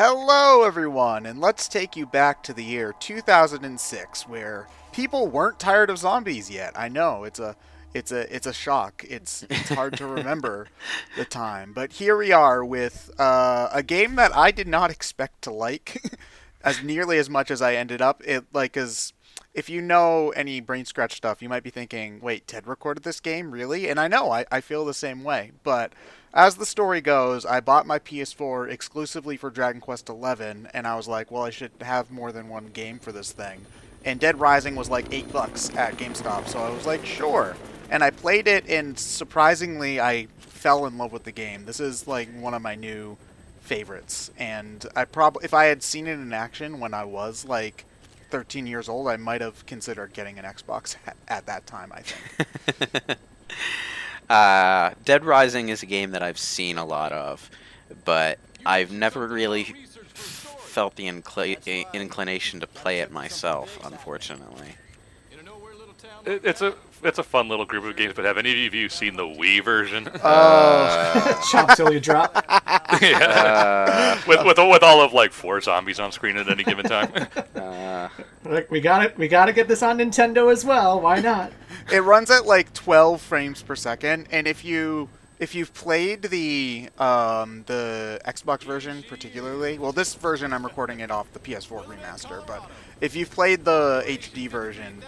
Hello, everyone, and let's take you back to the year 2006, where people weren't tired of zombies yet. I know it's a shock. It's hard to remember the time, but here we are with a game that I did not expect to like as nearly as much as I ended up. As if you know any BrainScratch stuff, you might be thinking, "Wait, Ted recorded this game, really?" And I know I feel the same way, but as the story goes, I bought my PS4 exclusively for Dragon Quest XI, and I was like, well, I should have more than one game for this thing. And Dead Rising was like $8 at GameStop, so I was like, sure. And I played it, and surprisingly, I fell in love with the game. This is like one of my new favorites, and if I had seen it in action when I was like 13 years old, I might have considered getting an Xbox at that time, I think. Dead Rising is a game that I've seen a lot of, but I've never really felt the inclination to play it myself, unfortunately. It's a fun little group of games, but have any of you seen the Wii version? Chop till you drop. Yeah. With all of like 4 zombies on screen at any given time. Like, we gotta get this on Nintendo as well. Why not? It runs at like 12 frames per second, and if you've played the Xbox version particularly, well, this version I'm recording it off the PS4 remaster, but if you've played the HD version,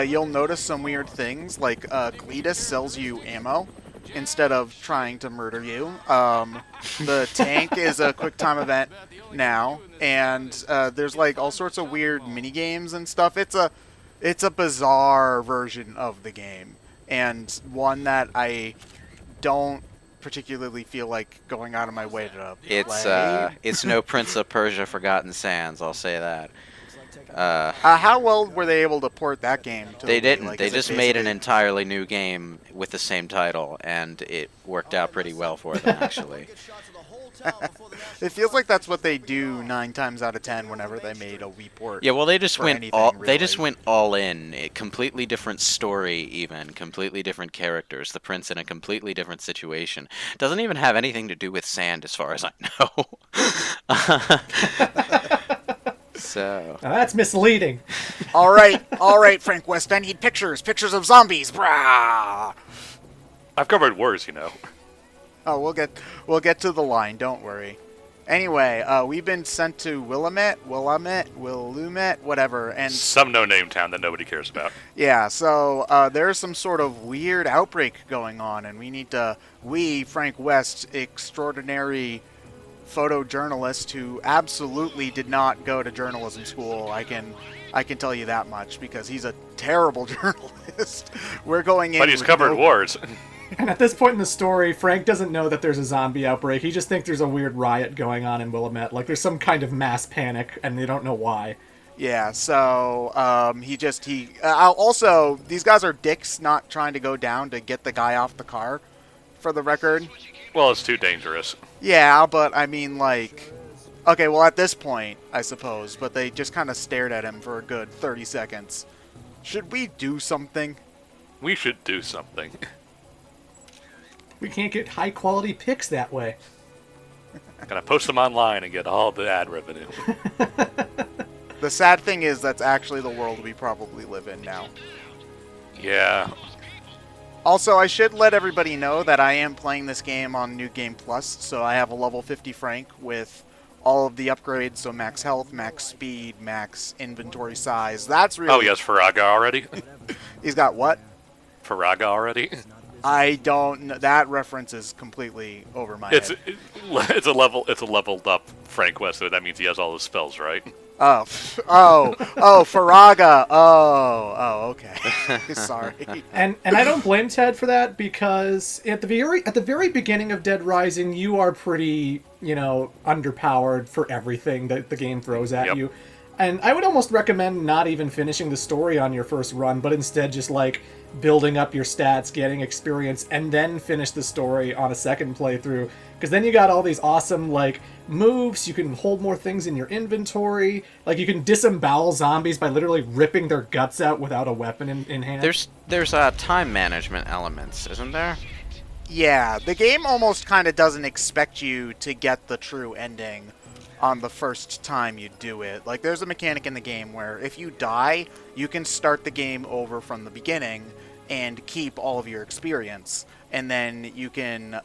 you'll notice some weird things, like Cletus sells you ammo instead of trying to murder you. The tank is a quick time event now, and there's like all sorts of weird mini games and stuff. It's a bizarre version of the game, and one that I don't particularly feel like going out of my way to play. It's no Prince of Persia Forgotten Sands, I'll say that. How well were they able to port that game to They the Wii? didn't. Like, They just made an entirely new game with the same title, and it worked out pretty well for them, actually. It feels like that's what they do 9 times out of 10 whenever they made a Wii port. Yeah, well, they just went really. They just went all in. A completely different story, even completely different characters. The prince in a completely different situation. Doesn't even have anything to do with sand, as far as I know. So Now that's misleading. all right, Frank West. I need pictures of zombies. Brah! I've covered wars, you know. Oh, we'll get to the line. Don't worry. Anyway, we've been sent to Willamette, whatever, and Some no-name town that nobody cares about. yeah. So there's some sort of weird outbreak going on, and we, Frank West, extraordinary photojournalist who absolutely did not go to journalism school. I can tell you that much because he's a terrible journalist. We're going in. But he's covered wars. And at this point in the story, Frank doesn't know that there's a zombie outbreak. He just thinks there's a weird riot going on in Willamette. Like, there's some kind of mass panic, and they don't know why. Yeah, so also, these guys are dicks not trying to go down to get the guy off the car, for the record. Well, it's too dangerous. Yeah, but I mean, like, okay, well, at this point, I suppose, but they just kind of stared at him for a good 30 seconds. Should we do something? We should do something. We can't get high-quality pics that way. Gonna post them online and get all the ad revenue. The sad thing is that's actually the world we probably live in now. Yeah. Also, I should let everybody know that I am playing this game on New Game Plus, so I have a level 50 Frank with all of the upgrades, so max health, max speed, max inventory size. That's really... Oh, he has Faraga already? He's got what? Faraga already? I don't know. That reference is completely over my head. It's a leveled up Frank West, so that means he has all his spells, right? Oh, Faraga. Oh, okay. Sorry. And I don't blame Ted for that, because at the very beginning of Dead Rising, you are pretty, underpowered for everything that the game throws at you. And I would almost recommend not even finishing the story on your first run, but instead just like building up your stats, getting experience, and then finish the story on a second playthrough. Because then you got all these awesome like moves. You can hold more things in your inventory. Like, you can disembowel zombies by literally ripping their guts out without a weapon in hand. There's time management elements, isn't there? Yeah, the game almost kind of doesn't expect you to get the true ending on the first time you do it. Like, there's a mechanic in the game where if you die, you can start the game over from the beginning and keep all of your experience. And then you can,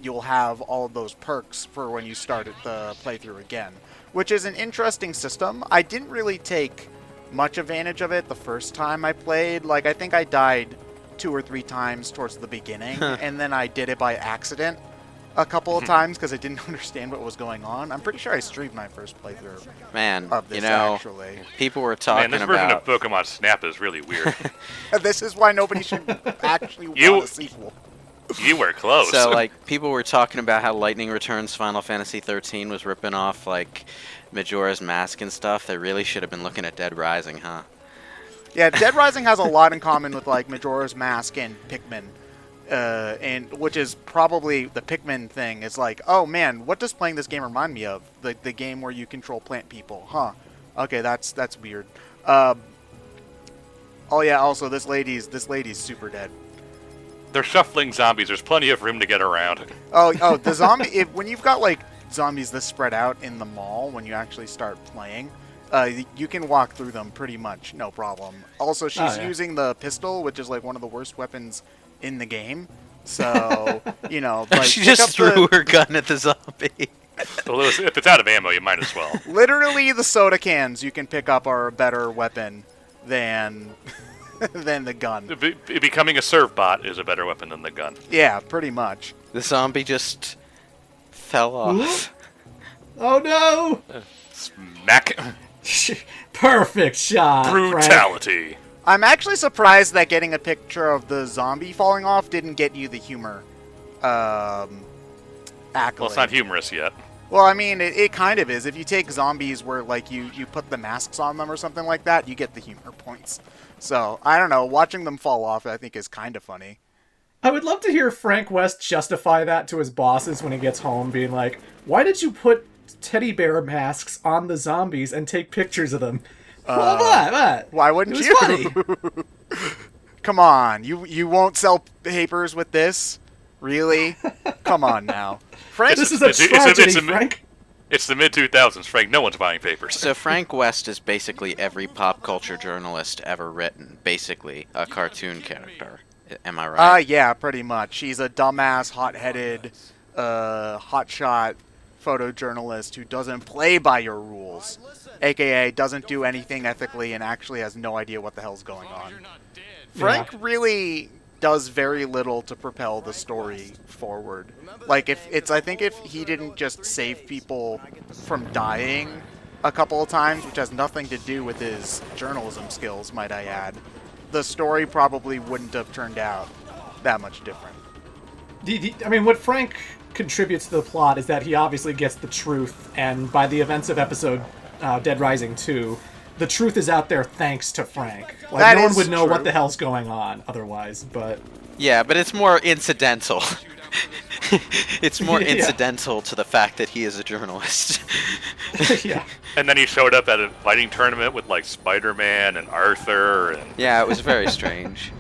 you'll have all of those perks for when you start the playthrough again, which is an interesting system. I didn't really take much advantage of it the first time I played. Like, I think I died 2 or 3 times towards the beginning, and then I did it by accident a couple of times because I didn't understand what was going on. I'm pretty sure I streamed my first playthrough Man, of this, you know, actually. people were talking this about... version of Pokemon Snap is really weird. This is why nobody should actually want a sequel. You were close. So, like, people were talking about how Lightning Returns Final Fantasy 13 was ripping off, like, Majora's Mask and stuff. They really should have been looking at Dead Rising, huh? Yeah, Dead Rising has a lot in common with, like, Majora's Mask and Pikmin. And which is probably the Pikmin thing. Is like, oh man, what does playing this game remind me of? The game where you control plant people, huh? Okay, that's weird. Oh yeah, also this lady's super dead. They're shuffling zombies. There's plenty of room to get around. Oh, the zombie. When you've got like zombies this spread out in the mall, when you actually start playing, you can walk through them pretty much no problem. Also, she's using the pistol, which is like one of the worst weapons in the game. So, you know, like, she just threw her gun at the zombie. Well, if it's out of ammo, you might as well. Literally, the soda cans you can pick up are a better weapon than than the gun. Becoming a serve bot is a better weapon than the gun. Yeah, pretty much. The zombie just fell off. Oh no! Smack. Perfect shot. Brutality. Frank. I'm actually surprised that getting a picture of the zombie falling off didn't get you the humor accolade. Well, it's not humorous yet. Well, I mean, it kind of is. If you take zombies where, like, you put the masks on them or something like that, you get the humor points. So, I don't know. Watching them fall off, I think, is kind of funny. I would love to hear Frank West justify that to his bosses when he gets home, being like, why did you put teddy bear masks on the zombies and take pictures of them? What? Why wouldn't it you? Was funny. Come on. You won't sell papers with this? Really? Come on now. Frank, this is a tragedy, Frank. It's the mid-2000s, Frank. No one's buying papers. So Frank West is basically every pop culture journalist ever written. Basically, a cartoon character. Am I right? Yeah, pretty much. He's a dumbass, hot-headed, hotshot photojournalist who doesn't play by your rules. AKA doesn't do anything ethically and actually has no idea what the hell's going on. Frank really does very little to propel the story forward. Like, I think if he didn't just save people from dying a couple of times, which has nothing to do with his journalism skills, might I add, the story probably wouldn't have turned out that much different. I mean, what Frank contributes to the plot is that he obviously gets the truth, and by the events of episode Dead Rising 2, the truth is out there thanks to Frank. Like, that no one would know true. what the hell's going on otherwise, but... Yeah, but it's more incidental. It's more incidental to the fact that he is a journalist. Yeah. And then he showed up at a fighting tournament with, like, Spider-Man and Arthur. And... Yeah, it was very strange.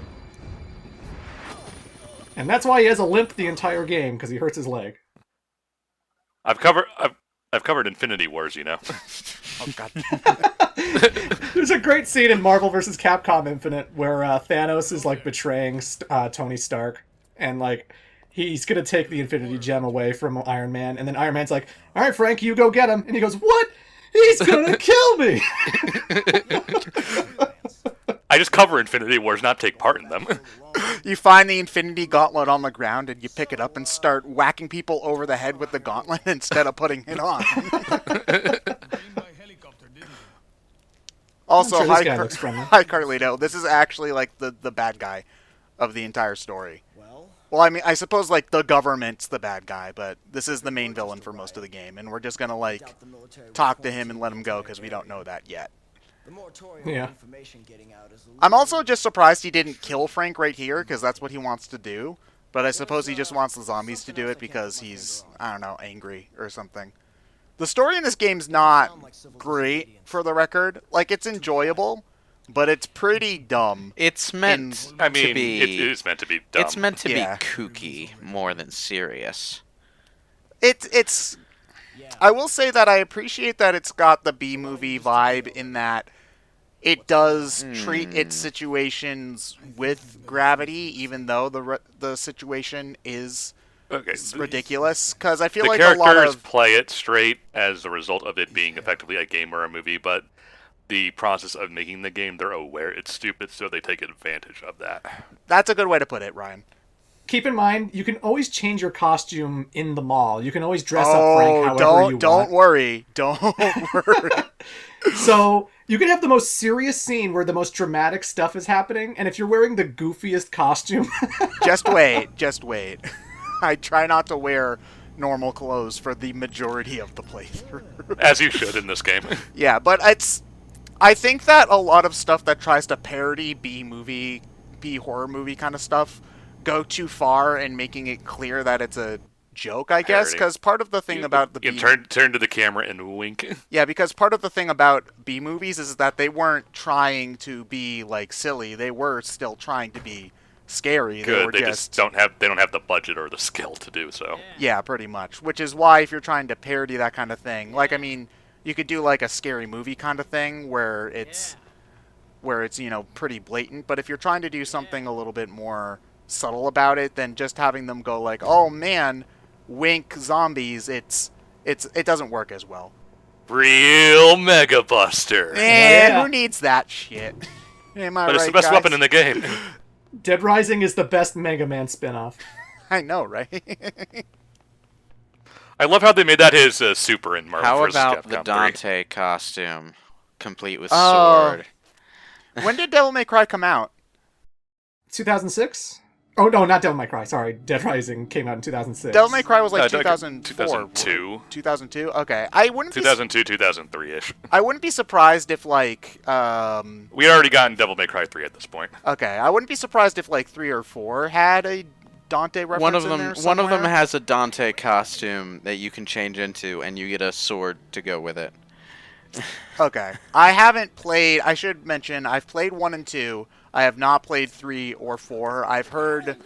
And that's why he has a limp the entire game, because he hurts his leg. I've covered Infinity Wars, you know. Oh, God. There's a great scene in Marvel vs. Capcom Infinite where Thanos is, like, betraying Tony Stark, and, like, he's gonna take the Infinity Gem away from Iron Man, and then Iron Man's like, all right, Frank, you go get him. And he goes, what? He's gonna kill me! I just cover Infinity Wars, not take part in them. You find the Infinity Gauntlet on the ground and you pick it up and start whacking people over the head with the gauntlet instead of putting it on. Also, sure this guy looks friendly. hi Carlito. This is actually like the bad guy of the entire story. Well, I mean, I suppose like the government's the bad guy, but this is the main villain for most of the game, and we're just gonna like talk to him and let him go because we don't know that yet. Yeah. I'm also just surprised he didn't kill Frank right here, because that's what he wants to do. But I suppose he just wants the zombies to do it because he's, I don't know, angry or something. The story in this game's not great, for the record. Like, it's enjoyable, but it's pretty dumb. It's meant to be... it is meant to be dumb. It's meant to be kooky more than serious. It's I will say that I appreciate that it's got the B-movie vibe in that it does treat its situations with gravity, even though the situation is ridiculous. Because I feel the like a lot characters of play it straight as a result of it being effectively a game or a movie, but the process of making the game, they're aware it's stupid, so they take advantage of that. That's a good way to put it, Ryan. Keep in mind, you can always change your costume in the mall. You can always dress up Frank however you want. Don't worry. Don't worry. So you can have the most serious scene where the most dramatic stuff is happening, and if you're wearing the goofiest costume... Just wait. I try not to wear normal clothes for the majority of the playthrough. As you should in this game. Yeah, but I think that a lot of stuff that tries to parody B horror movie kind of stuff go too far in making it clear that it's a joke, I guess, because part of the thing about the you turn to the camera and wink. Yeah, because part of the thing about B movies is that they weren't trying to be like silly; they were still trying to be scary. Good. They just don't have the budget or the skill to do so. Yeah, pretty much. Which is why if you're trying to parody that kind of thing, like you could do like a scary movie kind of thing where it's pretty blatant. But if you're trying to do something a little bit more subtle about it, then just having them go like, "Oh man, wink zombies," it doesn't work as well. Real Mega Buster. Who needs that shit? Am I right, it's the best guys? weapon in the game. Dead Rising is the best Mega Man spinoff. I know, right? I love how they made that his super in Marvel How vs. about Capcom the 3. Dante costume, complete with sword? When did Devil May Cry come out? 2006? Oh, no, not Devil May Cry. Sorry, Dead Rising came out in 2006. Devil May Cry was like 2004. 2002. 2002? Okay. I wouldn't 2002, 2003-ish. I wouldn't be surprised if, like, We had already gotten Devil May Cry 3 at this point. Okay, I wouldn't be surprised if, like, 3 or 4 had a Dante reference One of in them, there one of them somewhere. has a Dante costume that you can change into, and you get a sword to go with it. Okay. I haven't played... I should mention, I've played 1 and 2. I have not played 3 or 4. I've heard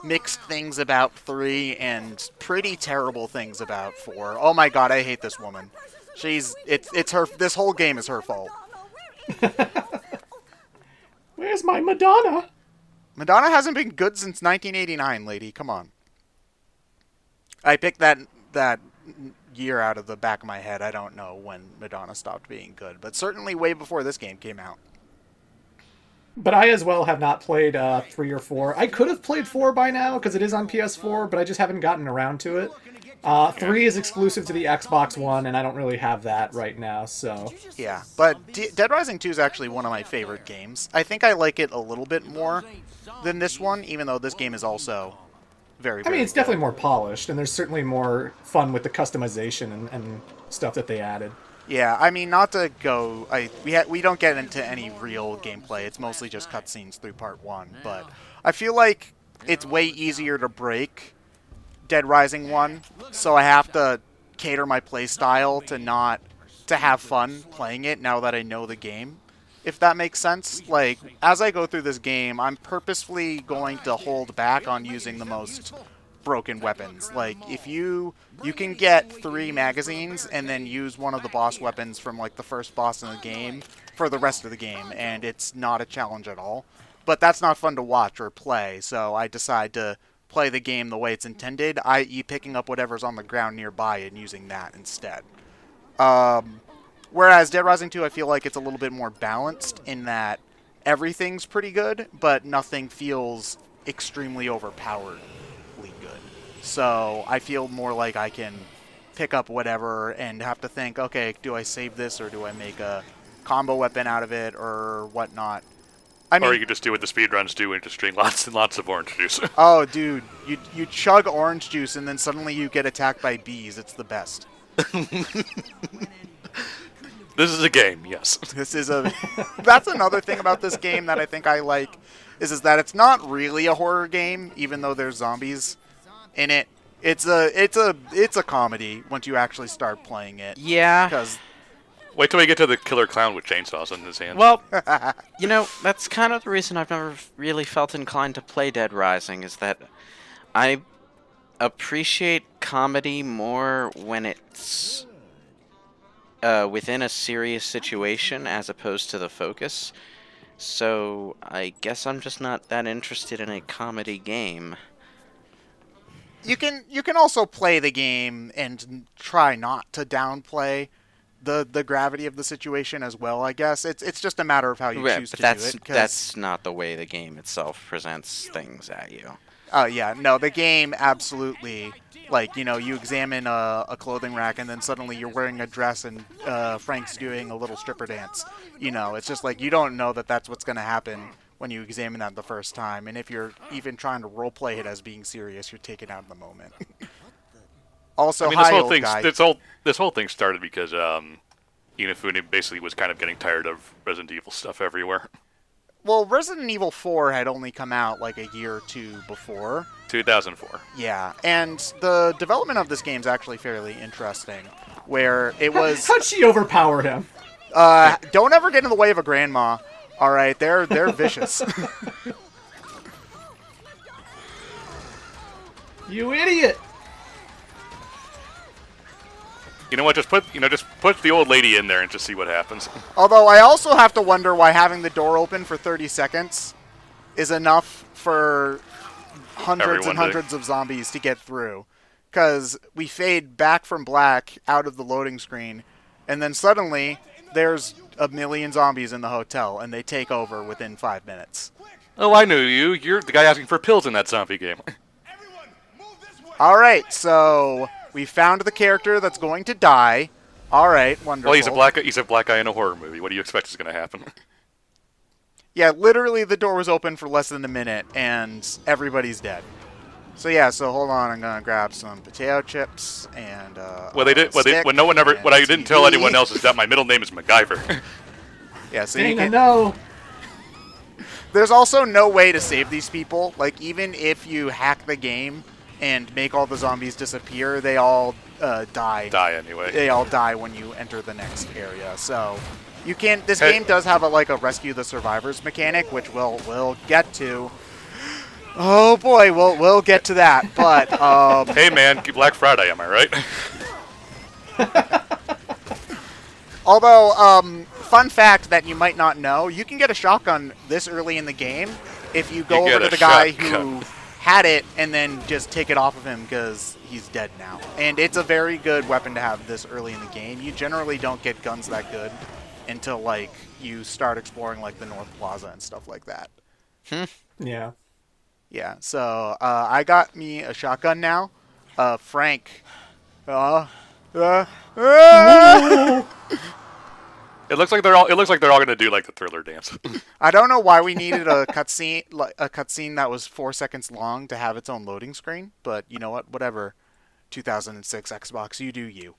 mixed things about 3 and pretty terrible things about 4. Oh my god, I hate this woman. It's her... This whole game is her fault. Where's my Madonna? Madonna hasn't been good since 1989, lady. Come on. I picked that year out of the back of my head. I don't know when Madonna stopped being good, but certainly way before this game came out. But I as well have not played 3 or 4. I could have played 4 by now, because it is on PS4, but I just haven't gotten around to it. 3 is exclusive to the Xbox One, and I don't really have that right now, so... Yeah, but Dead Rising 2 is actually one of my favorite games. I think I like it a little bit more than this one, even though this game is also very, very it's definitely more polished, and there's certainly more fun with the customization and stuff that they added. Yeah, I mean, not to go... we don't get into any real gameplay. It's mostly just cutscenes through Part 1. But I feel like it's way easier to break Dead Rising 1, so I have to cater my playstyle to have fun playing it now that I know the game, if that makes sense. Like, as I go through this game, I'm purposefully going to hold back on using the most broken weapons. Like, if you can get 3 magazines and then use one of the boss weapons from like the first boss in the game for the rest of the game, and it's not a challenge at all. But that's not fun to watch or play, so I decide to play the game the way it's intended, i.e. picking up whatever's on the ground nearby and using that instead. Whereas Dead Rising 2, I feel like it's a little bit more balanced in that everything's pretty good, but nothing feels extremely overpoweredly good. So I feel more like I can pick up whatever and have to think, okay, do I save this or do I make a combo weapon out of it or whatnot? I mean, or you could just do what the speedruns do and just drink lots and lots of orange juice. Oh, dude, you chug orange juice and then suddenly you get attacked by bees. It's the best. This is a game, yes. That's another thing about this game that I think I like, is that it's not really a horror game, even though there's zombies in it. It's a comedy once you actually start playing it. Yeah. Because wait till we get to the killer clown with chainsaws in his hand. Well, that's kind of the reason I've never really felt inclined to play Dead Rising, is that I appreciate comedy more when it's within a serious situation as opposed to the focus. So I guess I'm just not that interested in a comedy game. You can also play the game and try not to downplay the gravity of the situation as well. I guess it's just a matter of how you Right, choose but to do it. that's not the way the game itself presents things at you. Oh yeah, no, the game absolutely, like, you examine a clothing rack and then suddenly you're wearing a dress and Frank's doing a little stripper dance. It's just like you don't know that that's what's going to happen when you examine that the first time. And if you're even trying to roleplay it as being serious, you're taken out of the moment. Also, I mean, hi, old guy. this whole thing started because Inafune basically was kind of getting tired of Resident Evil stuff everywhere. Well, Resident Evil 4 had only come out like a year or two before. 2004. Yeah, and the development of this game is actually fairly interesting, where it was... How'd she overpower him? Don't ever get in the way of a grandma. All right, they're vicious. You idiot! You know what? Just put the old lady in there and just see what happens. Although I also have to wonder why having the door open for 30 seconds is enough for hundreds and hundreds of zombies to get through. Because we fade back from black out of the loading screen, and then suddenly there's a million zombies in the hotel, and they take over within 5 minutes. Oh, I knew you. You're the guy asking for pills in that zombie game. All right, so we found the character that's going to die. All right, wonderful. Well, he's a black guy in a horror movie. What do you expect is going to happen? Yeah, literally the door was open for less than a minute, and everybody's dead. So yeah, so hold on, I'm gonna grab some potato chips and What I didn't tell anyone else is that my middle name is MacGyver. Yeah, so Dang, you can. I know. There's also no way to save these people. Like, even if you hack the game and make all the zombies disappear, they all die. Die anyway. They all die when you enter the next area. So you can't. This game does have a rescue the survivors mechanic, which we'll get to. Oh boy, we'll get to that. But hey man, Black Friday, am I right? although fun fact that you might not know, you can get a shotgun this early in the game if you go over to the guy who had it and then just take it off of him because he's dead now. And it's a very good weapon to have this early in the game. You generally don't get guns that good until you start exploring the North Plaza and stuff like that. Yeah. Yeah, so I got me a shotgun now. Frank. It looks like they're all going to do the Thriller dance. I don't know why we needed a cutscene that was 4 seconds long to have its own loading screen, but you know what? Whatever. 2006 Xbox, you do you.